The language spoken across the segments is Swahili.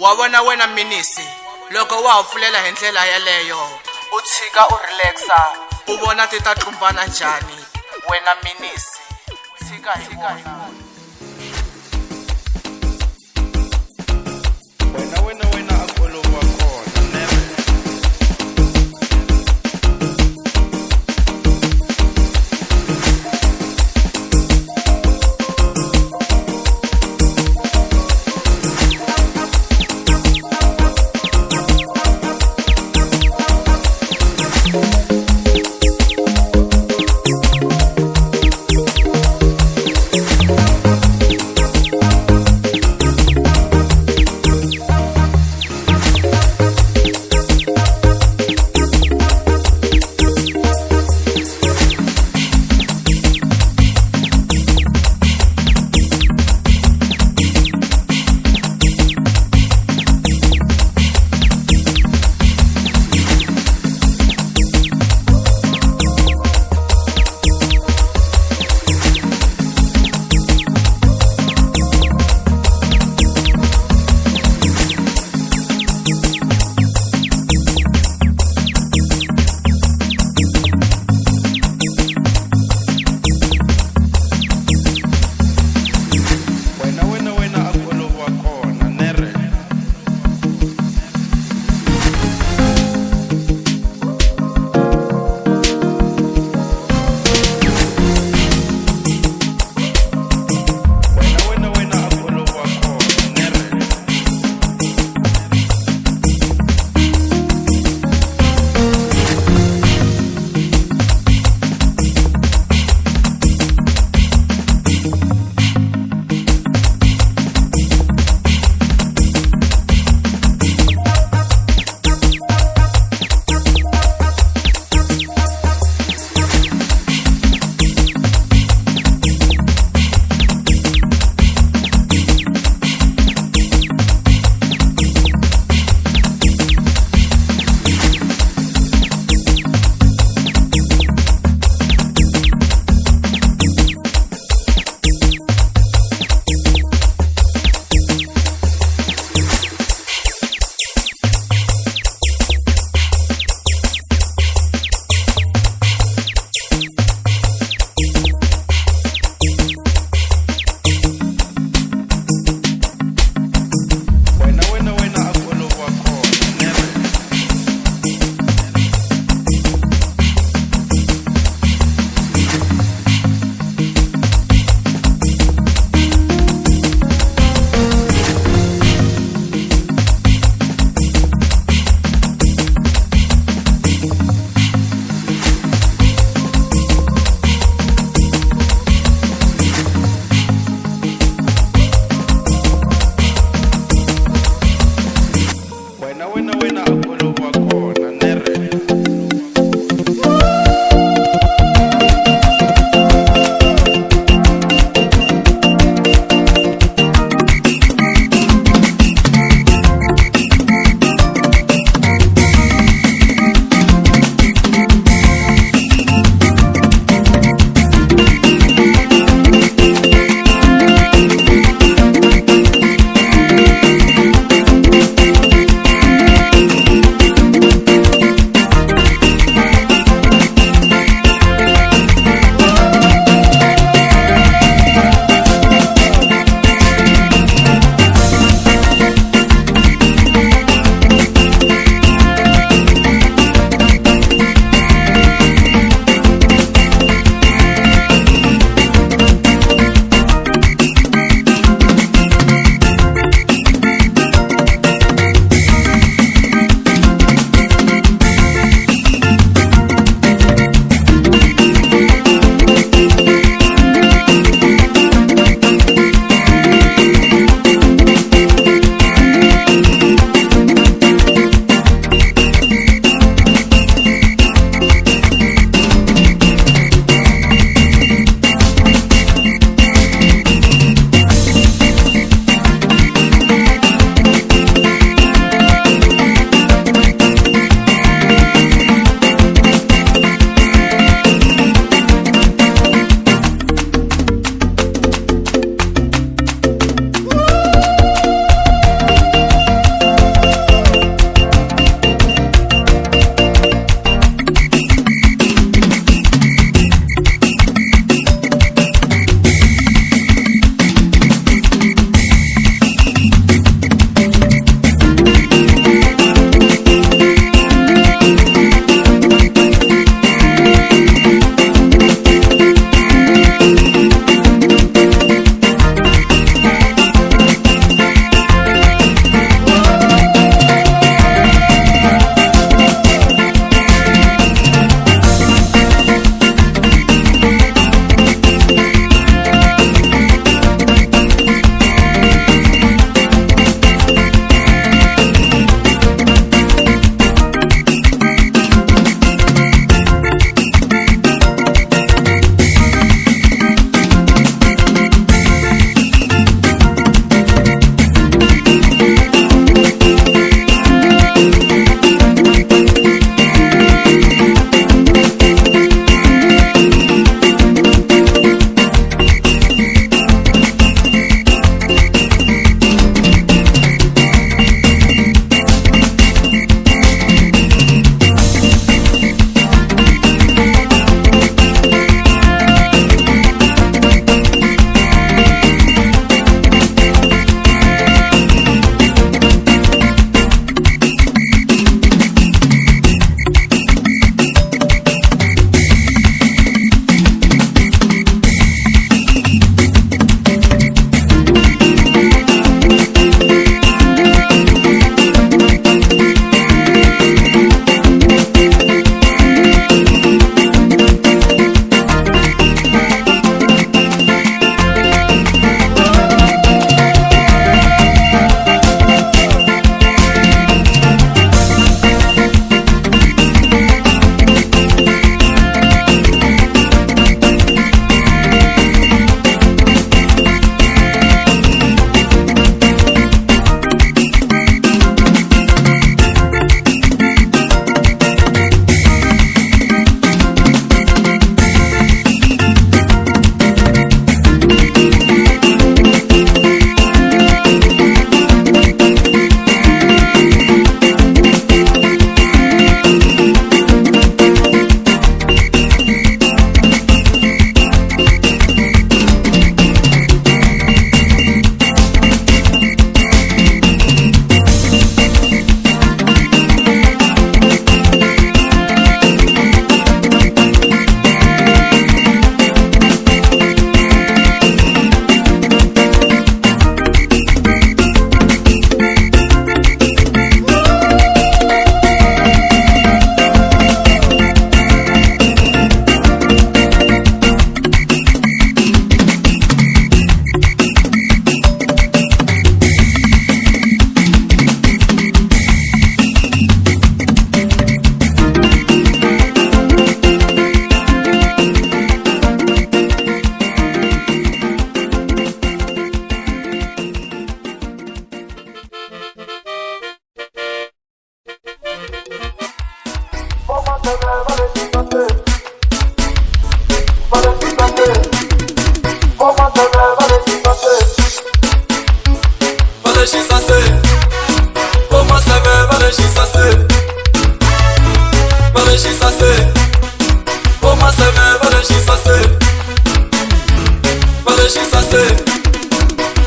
Wabona wena Minisi, loko wa hupfulela hi ndlela yaleyo u tshika u relaxa u vona ti ta tlumbana njhani. Wena Minisi, tshika hi vona. Wena a kolowa kona never.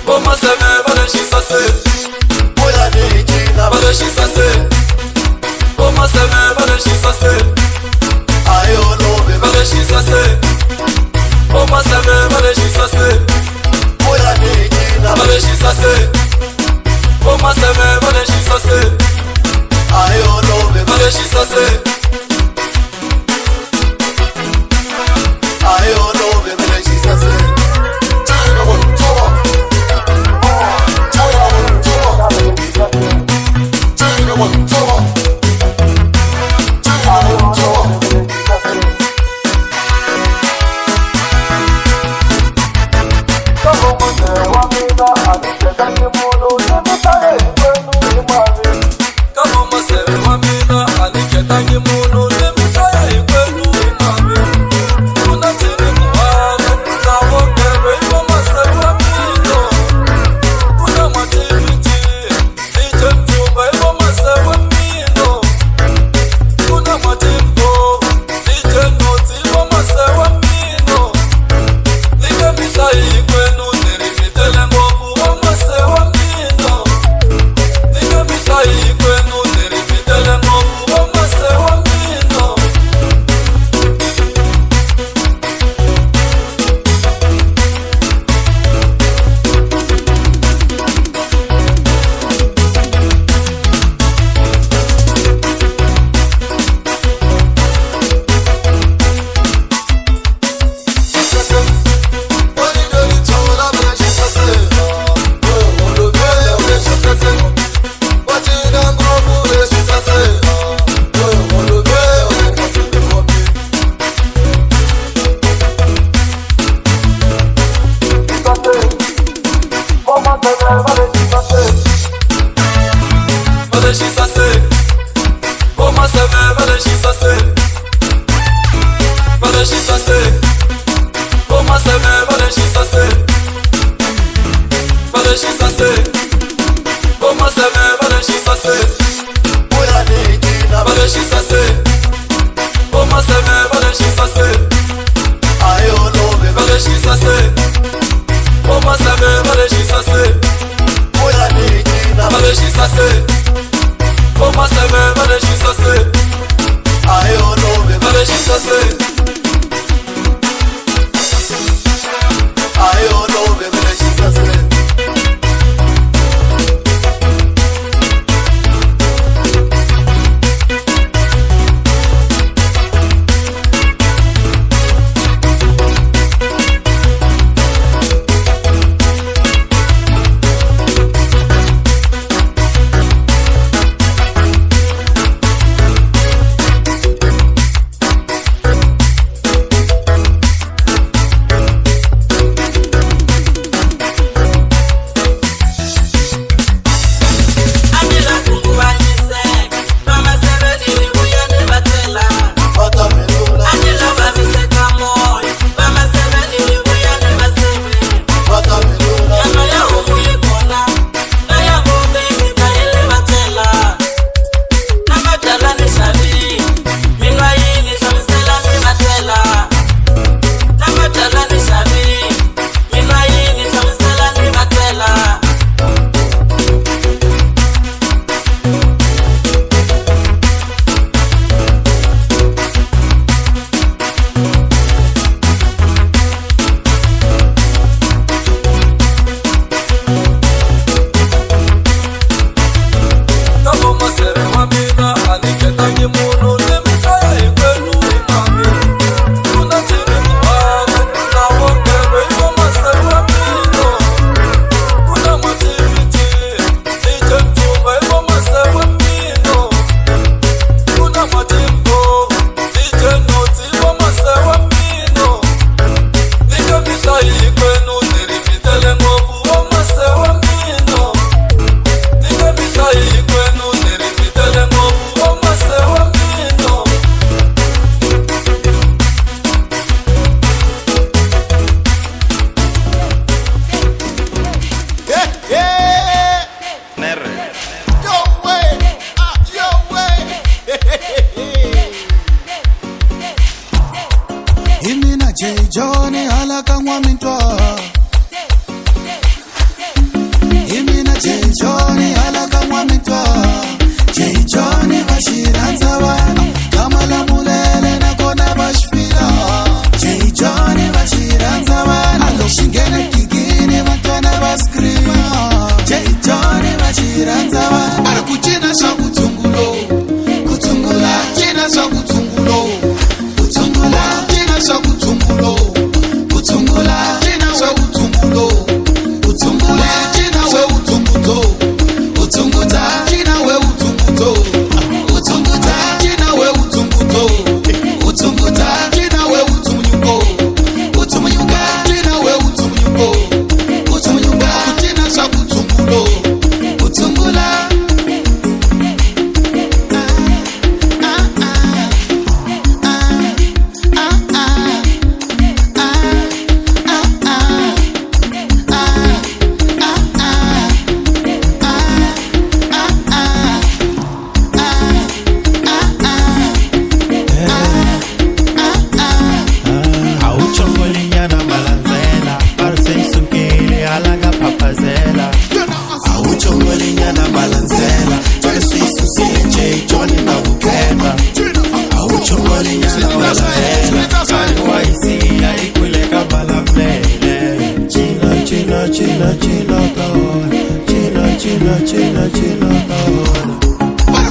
Uma seme bale shisase Oya ni jina bale shisase Uma seme bale shisase Ayo lobe bale shisase Uma seme bale shisase Oya ni jina bale shisase Uma seme bale shisase Ayo lobe bale shisase Ayo lobe bale shisase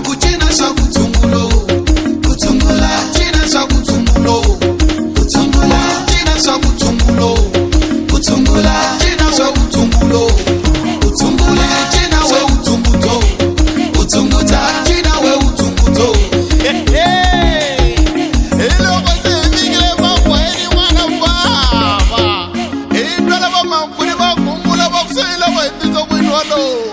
Kuchina sha kutungulo, kutumbula, China sha kutungulo, kutumbula, China sha kutungulo, kutumbula, China sha kutungulo, kutumbula, China we utumbuto, utumbuta, China we utumbuto. Hello, bose mingile mambo eni wana baba. Ndala ba mankuni ba kumbula ba kusela ba itizo kwinwalo.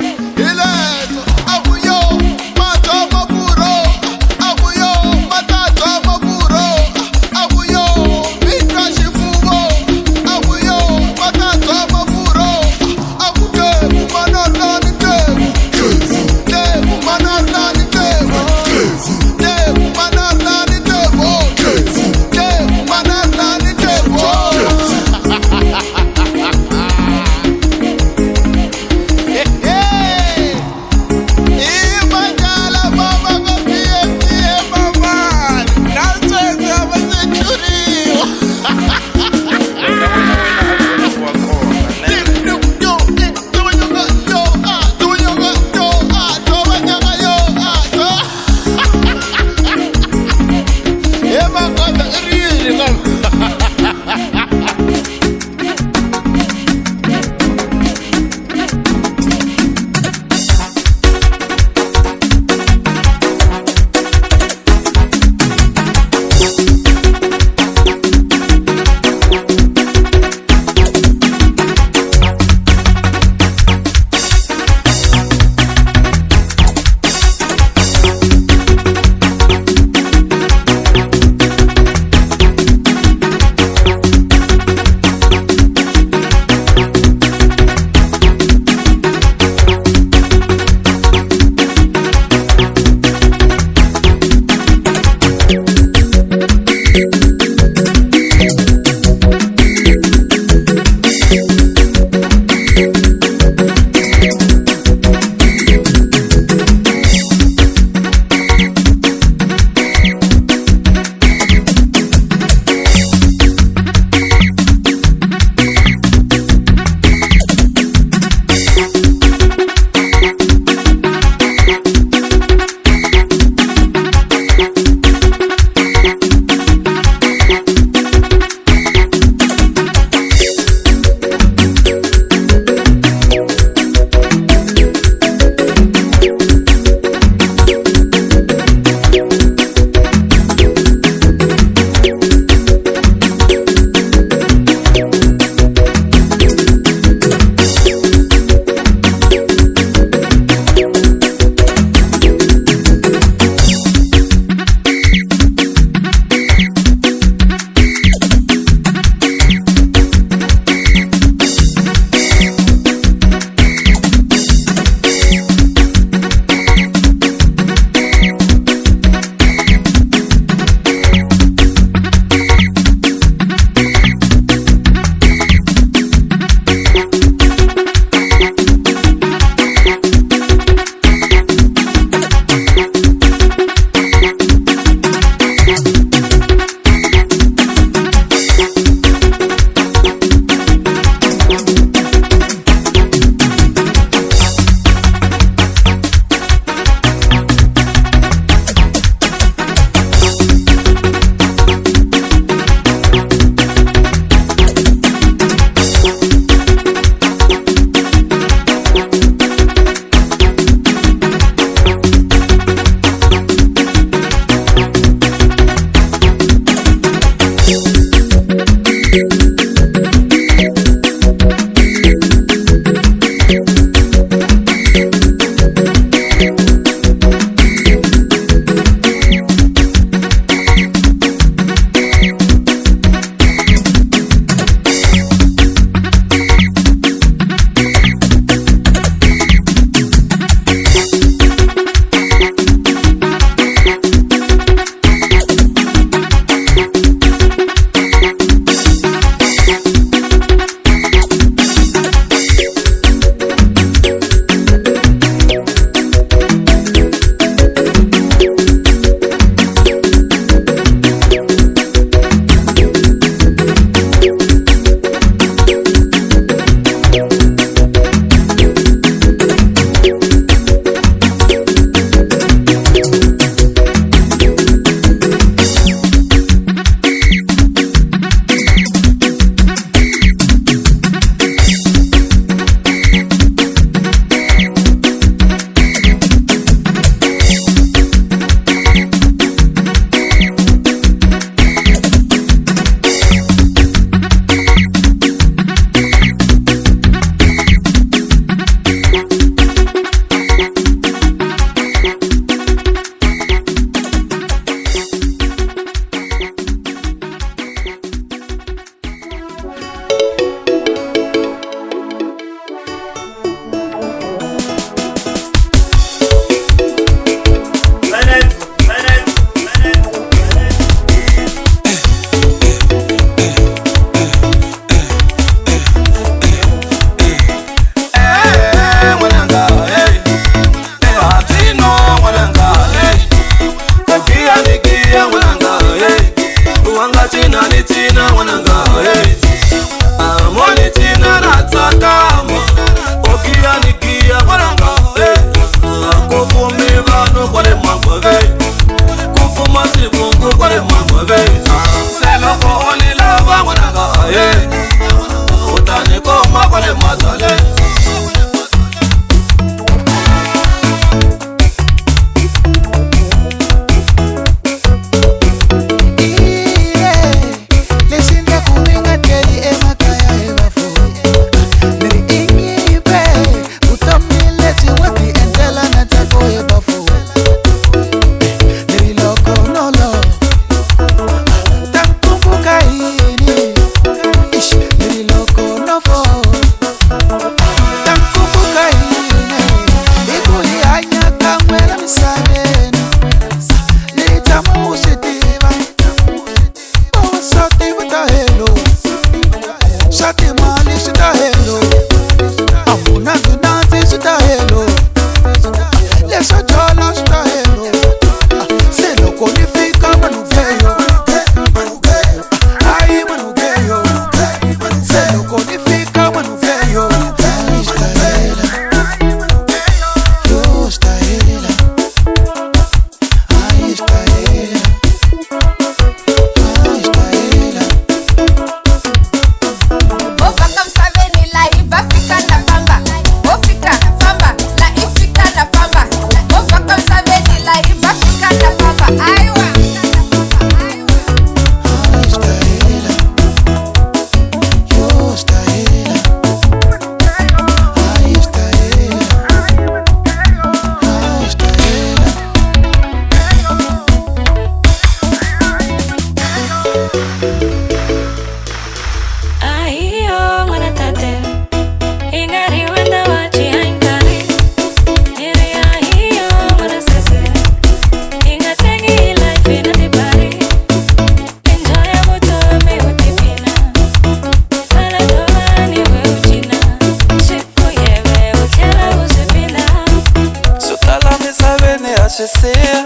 sesea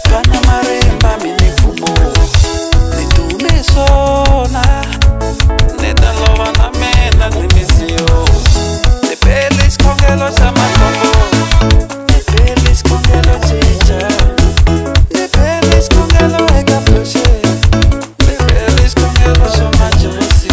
Pana marimba minifumo Nitume sona Neta lova na mena nimisio Nipelis kongelo sa matombo Nipelis kongelo chicha Nipelis kongelo ega ploshe Nipelis kongelo sa majosi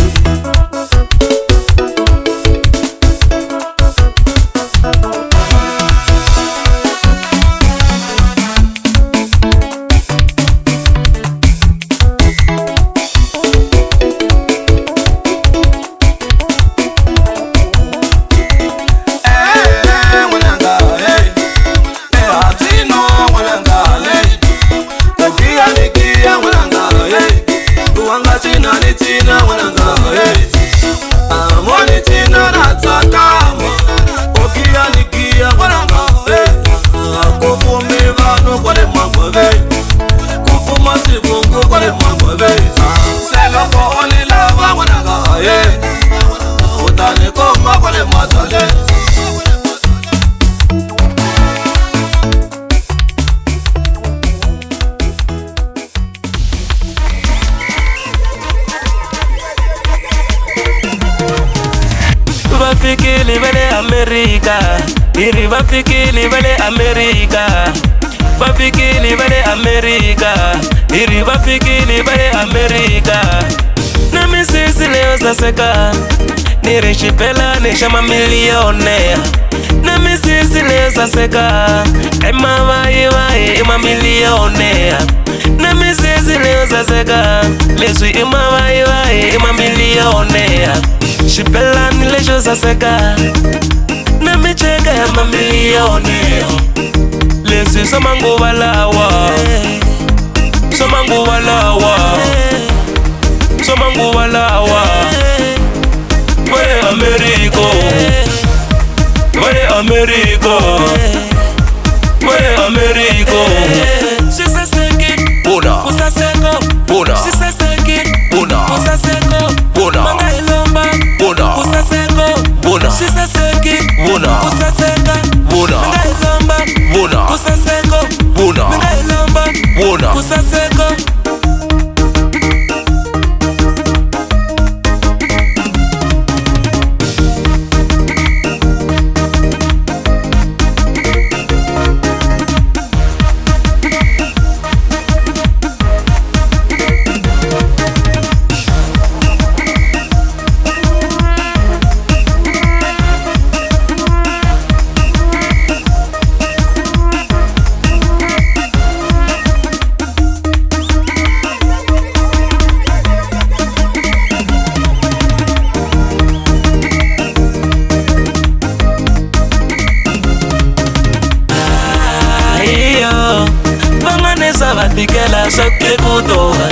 Vafikini vale Amerika, iri vafikini vale Amerika. Vafikini vale Amerika, iri vafikini vale Amerika. Na misisi leo saseka, nirishipela nisha mamilionea. Na misisi leo saseka, ema vai mamilionea. Na misisi leo saseka, lesu ima vai mamilionea. Shipela nilesho saseka Na micheka ya mamilionea Lesi samangu walawa Samangu walawa Samangu walawa Vale Ameriko Vale Ameriko Vale Ameriko Sisaseki Puna Kusaseko Puna Sisaseki Puna Kusaseko Puna Manga ilomba Puna Kusaseko Puna Sisaseki Puna Kusaseka Puna Manga ilomba Puna Kusaseko Puna Manga ilomba Puna Kusaseko Vatikela soke kutoa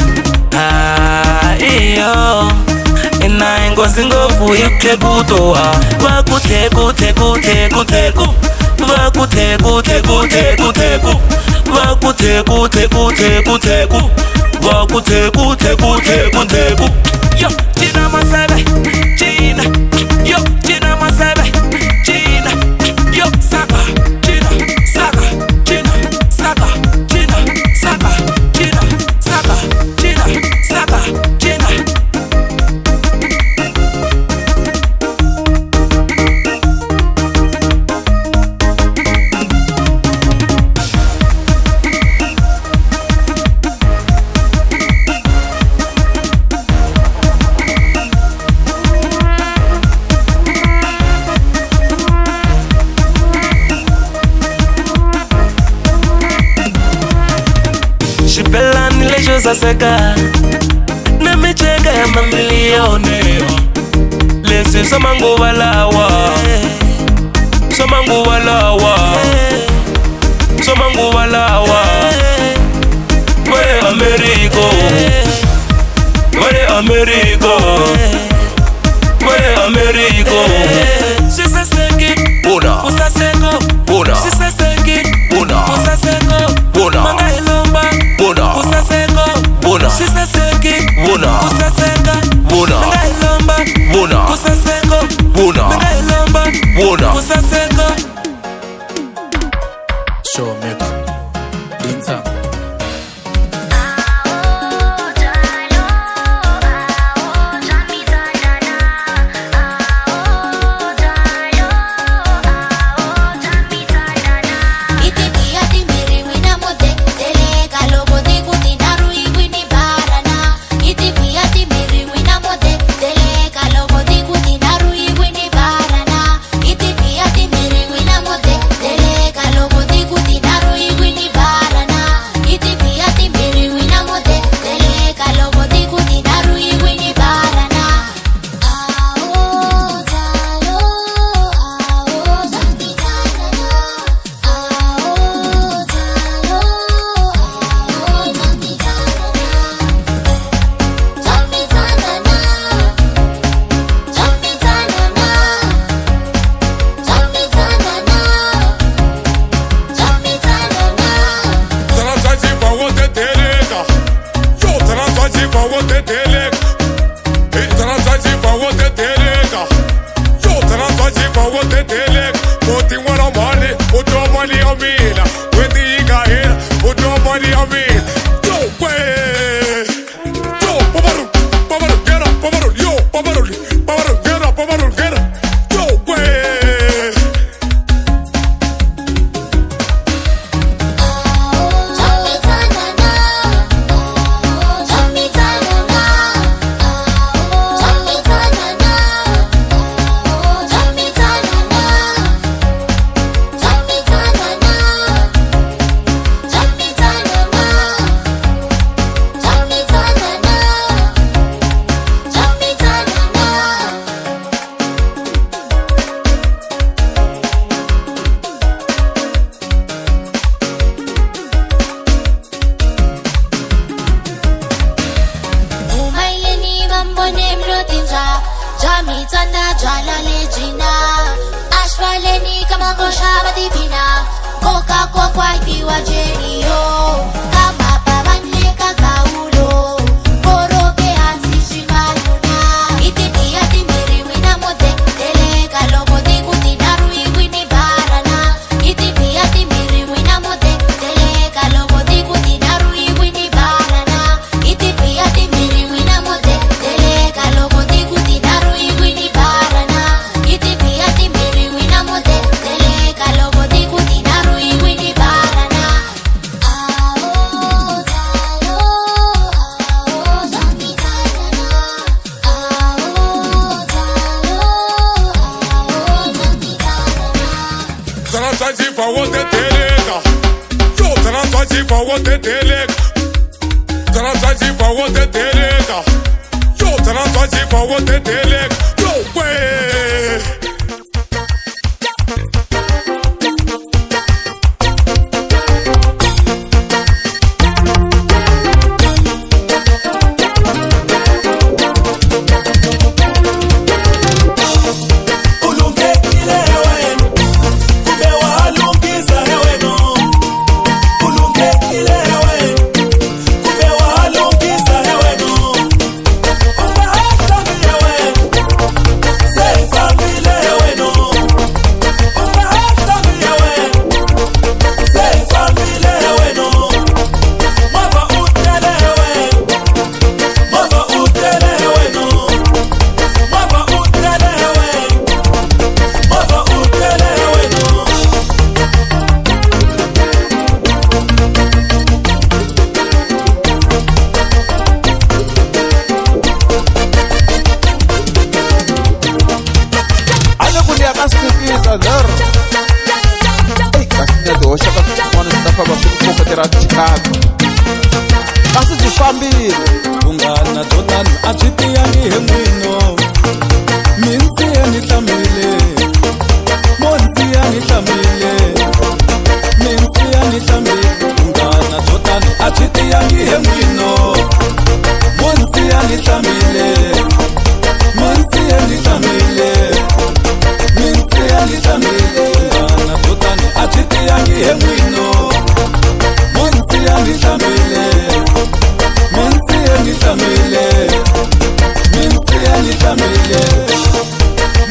iyo Ina ngozi ngofu yuke kutoa Vakute kute kute kute ku Vakute kute kute kute ku Vakute kute kute kute ku Vakute kute kute kute ku Yo, China masebe, China Yo, China masebe, China Yo, Saka, China, Saka, China, Saka, China Saka, China, Saka, China, Saka, China. Shipela nilesho saseka Na micheka ya mamilionea Lesi samangu walawa Samangu walawa Samangu walawa Vale Ameriko Vale Ameriko Vale Ameriko Sisaseki Puna Kusaseko Puna Sisaseki Puna Kusaseko Puna Manga ilomba Puna Kusaseko Puna Sisaseki Puna Kusaseka Puna Manga ilomba Puna Kusaseko Puna Manga ilomba Puna Kusaseko Show maker for what they take. Put in one money, put your money on me. When the got here, put your money on me. Don't wait. Don't, Pavaru, get up, Pavaru, yo, Pavaru, get up, Pavaru, get up. Don't wait.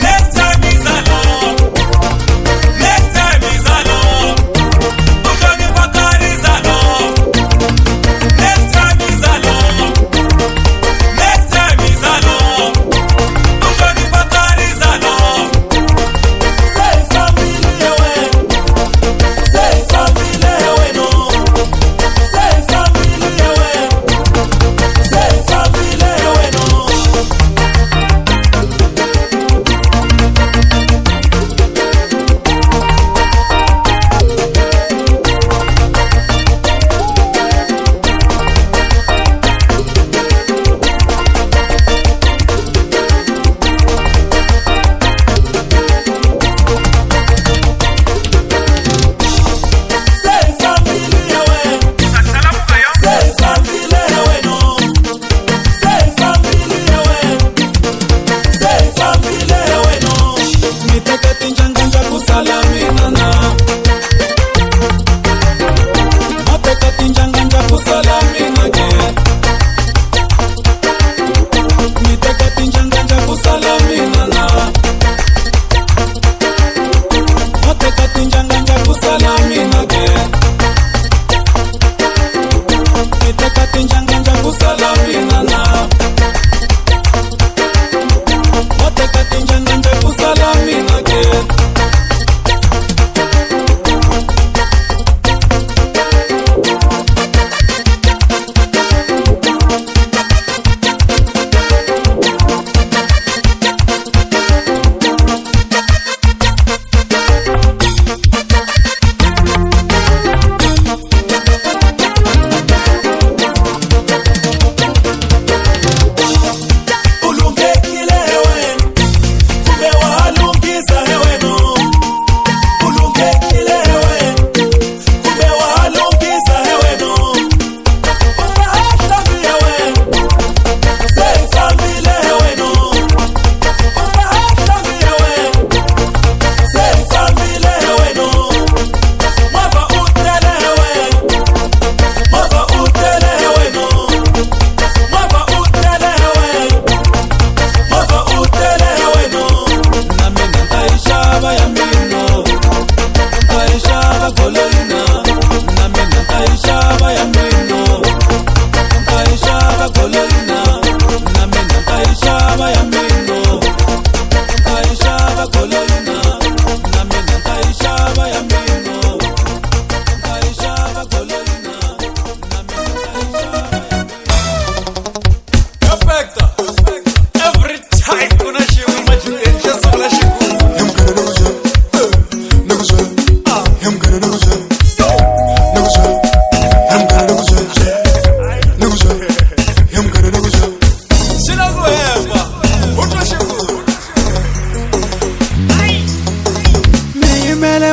Next time is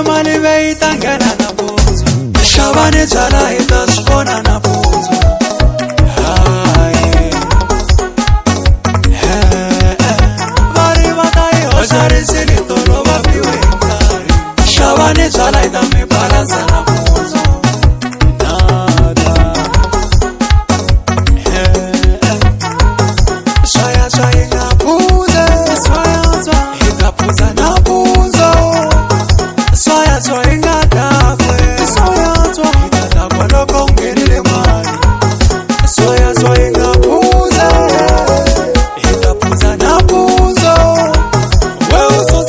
le mali veitangena nampundzu xavani byala hi ta swi vona nampundzu vari va ta yi hoxa risini tolo va fiwe hi nkarhi xavani byala hi ta mi balansa nampundzu Well,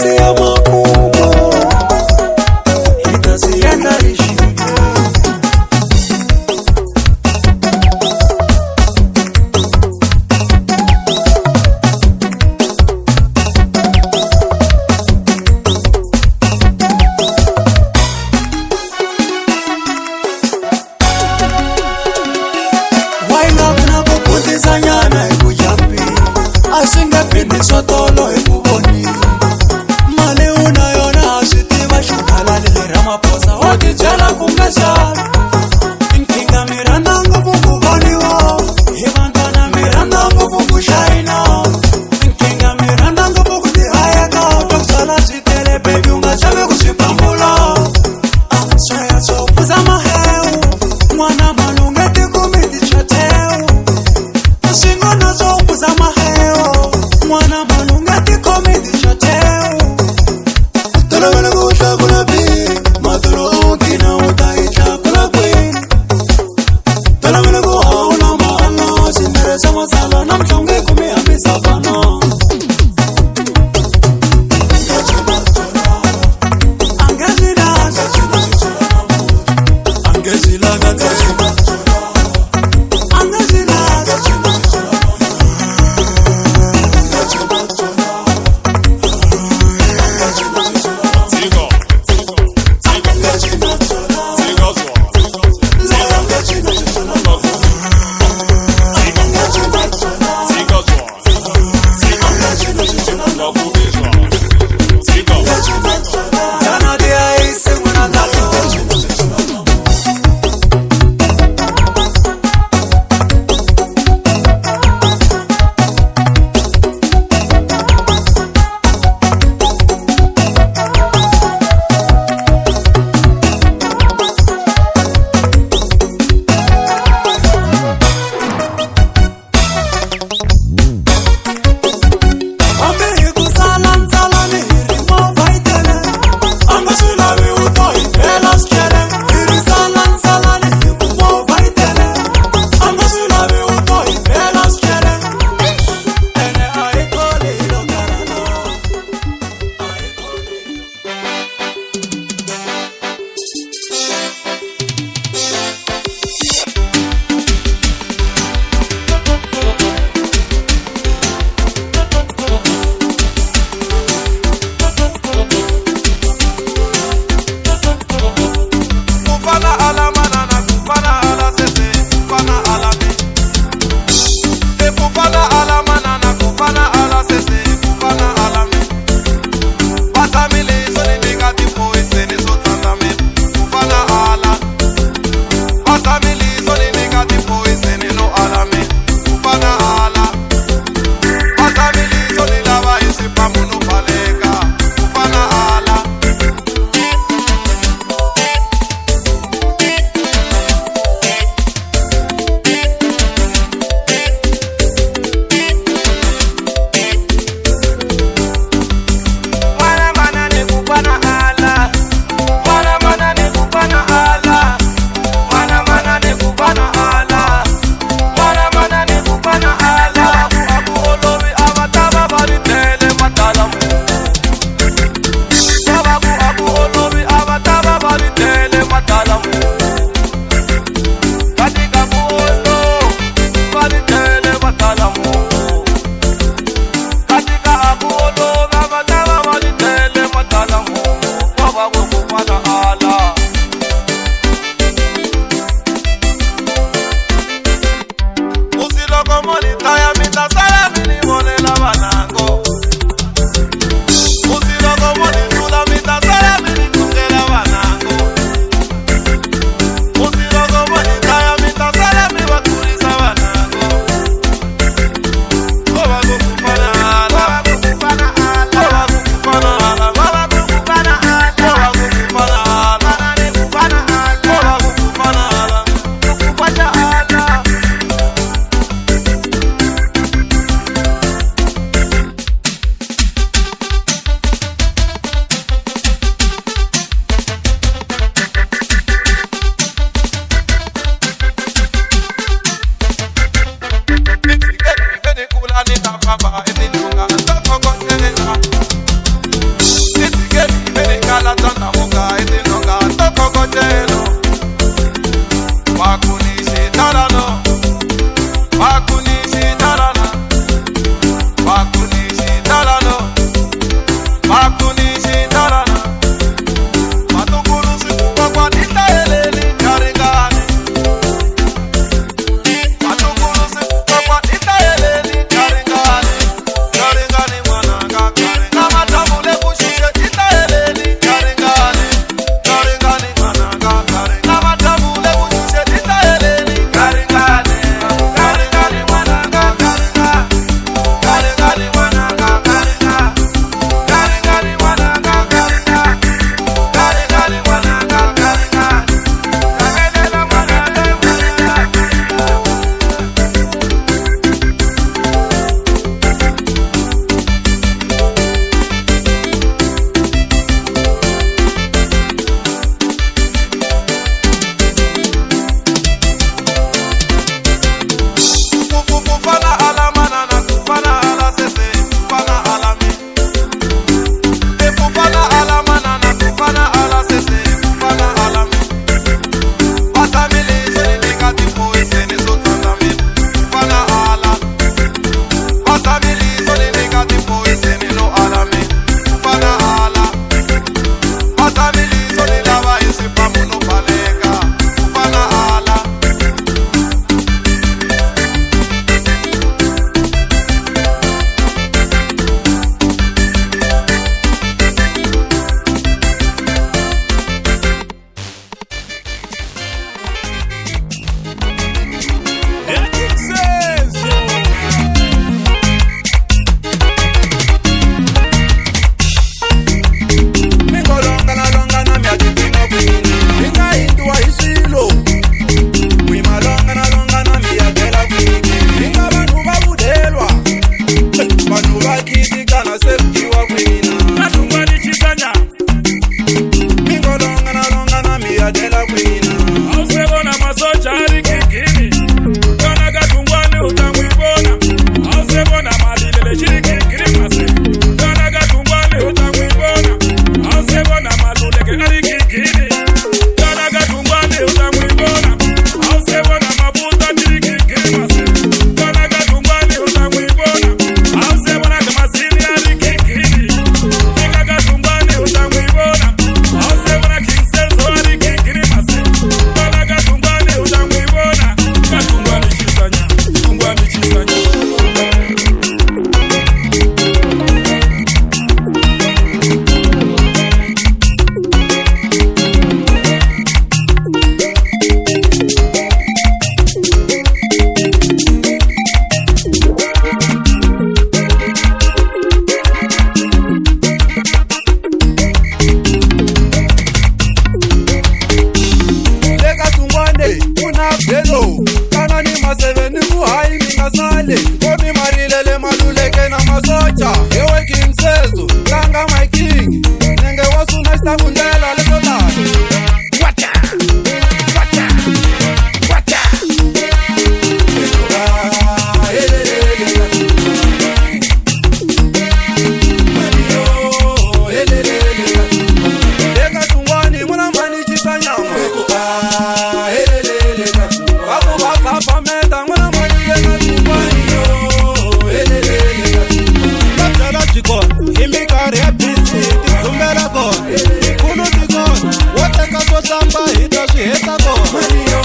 samba hi ta swi heta kona Mario,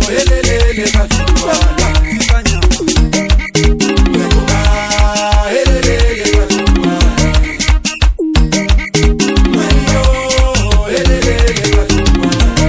helelele kachumbana. Mekoka, helelele kachumbana. Mario, helelele kachumbana.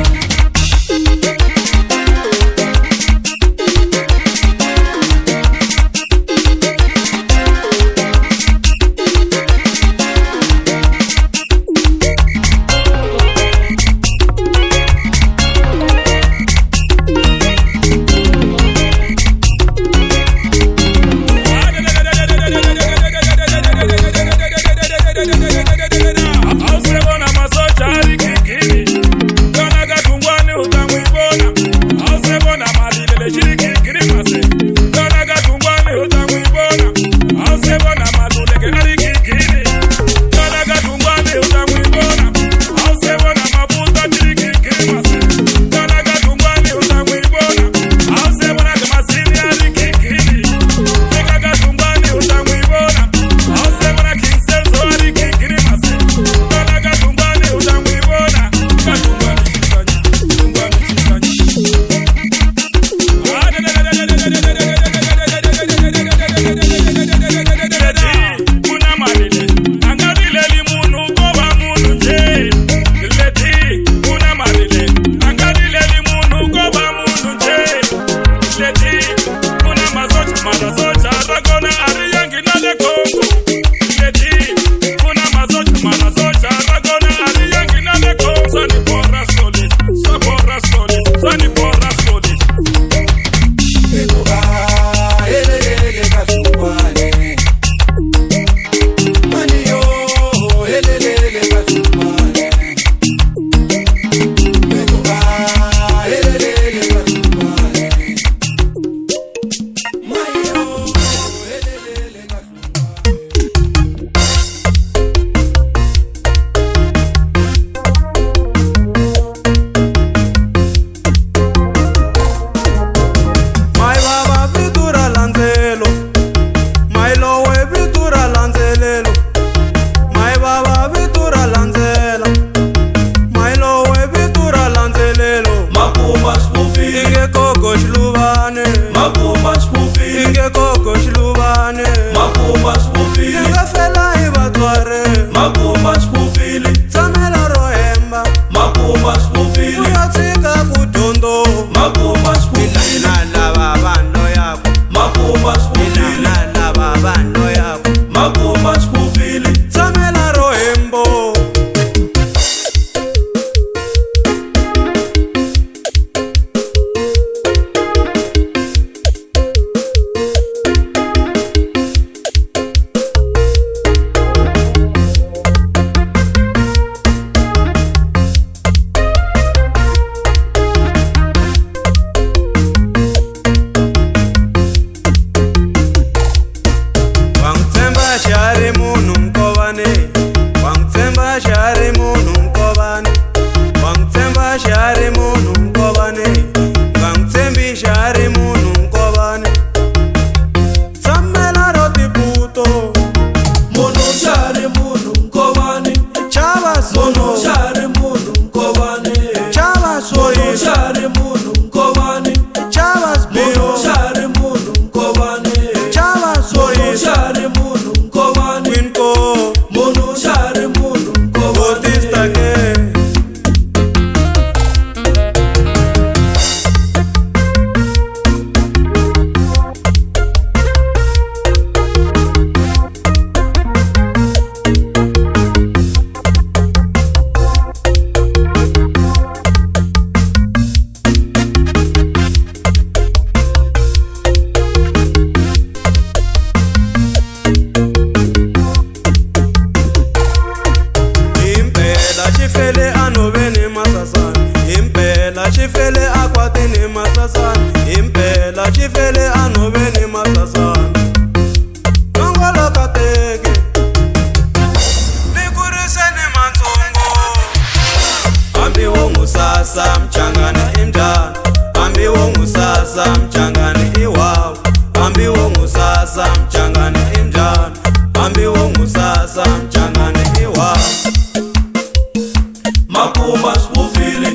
Makuma spufili,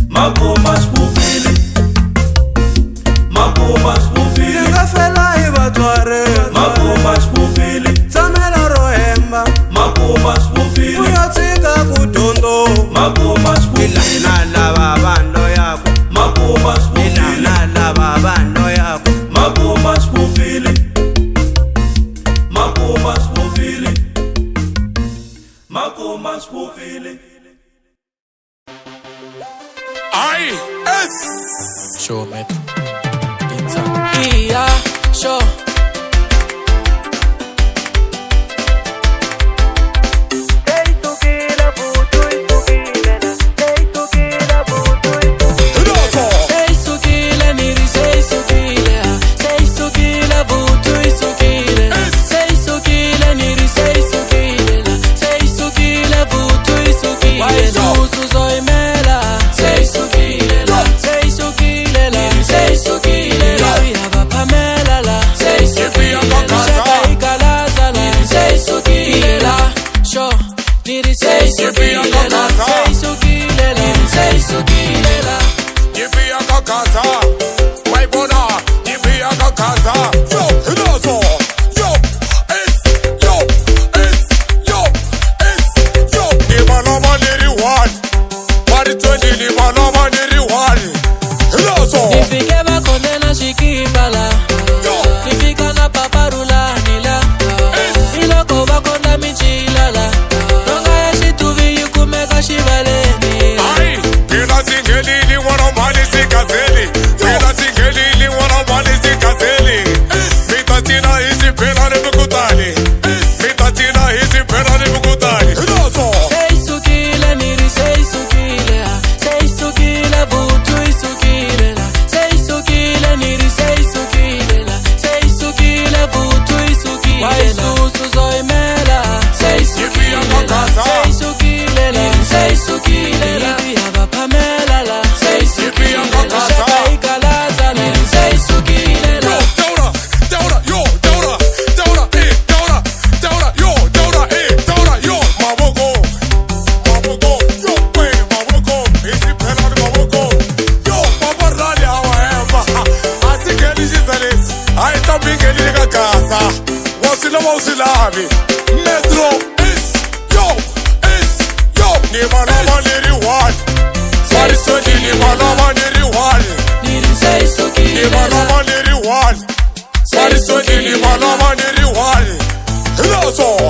makuma spufili, makuma spufili. Ngafela ibatware, makuma spufili. Tsamela rohemba, makuma spufili. uyatsika kudondo, makuma spufili. nala babando yako, makuma spufili. nala babando yako, makuma spufili, makuma spufili, makuma spufili. Show me. Yeah, sure.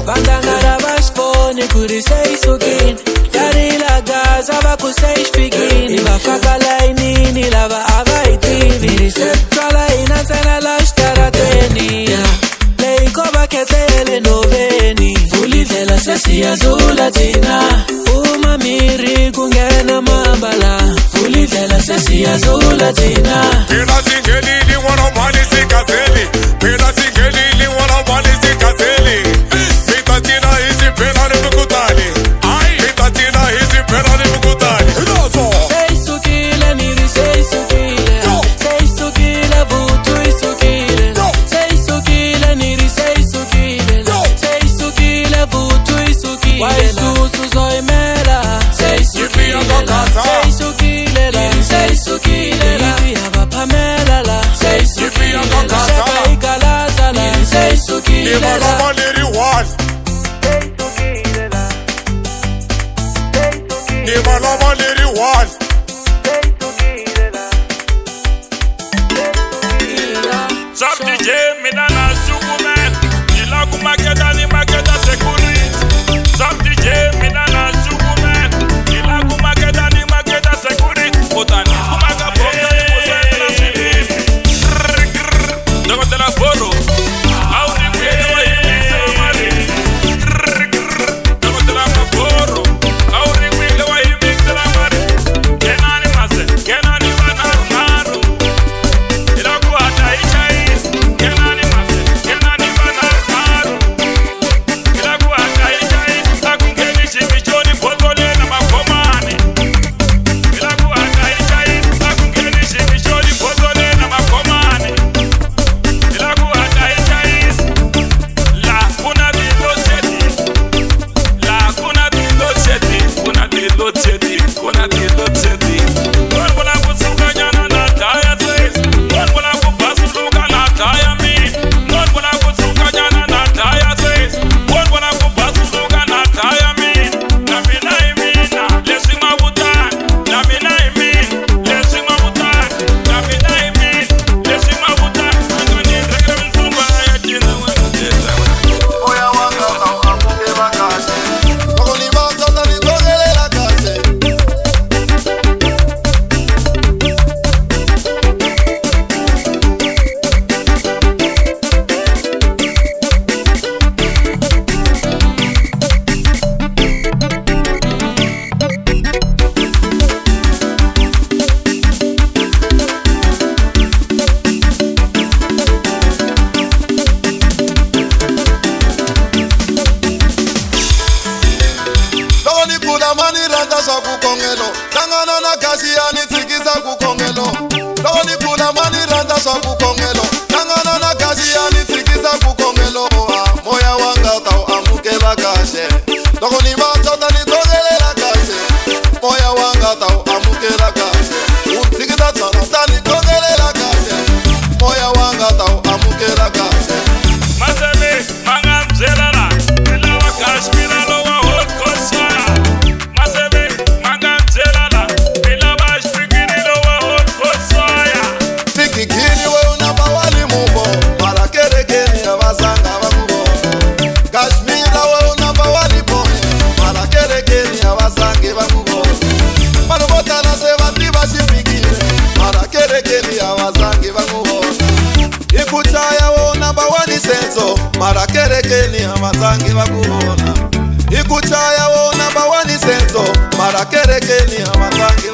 Bandangara basfone kuri sei sugin Yari la gaza ba ku sei spigin Iba faka laini ni lava avaiti Viri septra laina tena la shtarateni Leiko ba ketele noveni Fuli dela sesi azula tina Uma miri kungena mambala Fuli dela sesi azula tina Pena singelili wana mali sikazeli Pena singelili wana mali sikazeli Mitatina hizi pena ni mkutali Mitatina hizi pena ni mkutali Sei sukile niri sei sukile Sei sukile vutu isukile Sei sukile niri sei sukile Sei sukile vutu isukile Waisusu zoimela Sei sukile Sei sukile Sei sukile Ibi hava pamela la Sei sukile Shaka ikalaza la Sei sukile Imalama niri wali Imalama niri wali Some DJ me dana sukume Ila kumaketa ni maketa sekuri Some DJ me dana sukume Ila kumaketa ni maketa sekuri Otani kumaka pomta ni kuswete na sili Dogo te la foro Audi kwede wa hili samari Dogo te la foro Audi kwede wa hili samari kula mani randa swa kukongelo tangana na kasi yanitsikisa kukongelo loko ni kula mani randa swa kukongelo tangana na kasi yanitsikisa kukongelo moya wanga tau amukela kahle loko ni matota ni togelela kahle moya wanga tau amukela kahle utsikisa tsana tani togelela kahle moya wanga tau amukela kahle Maseme mangamzelala ilawa kashmira lowa hotkosa Maseme mangamzelala ilawa shpigiri lowa hotkosa Tikikini we unabawali mubo mara kere kere ya bazanga bamubo Kashmira we unabawali boye mara kere kere ya bazange bamubo Manubota na sebati bashipigire mara kere kere ya bazange bamubo Ikuchaya we unabawali senzo mara kere kere ya bazange bakubona Ikuchaya we unabawali senzo mara kere kere ya bazange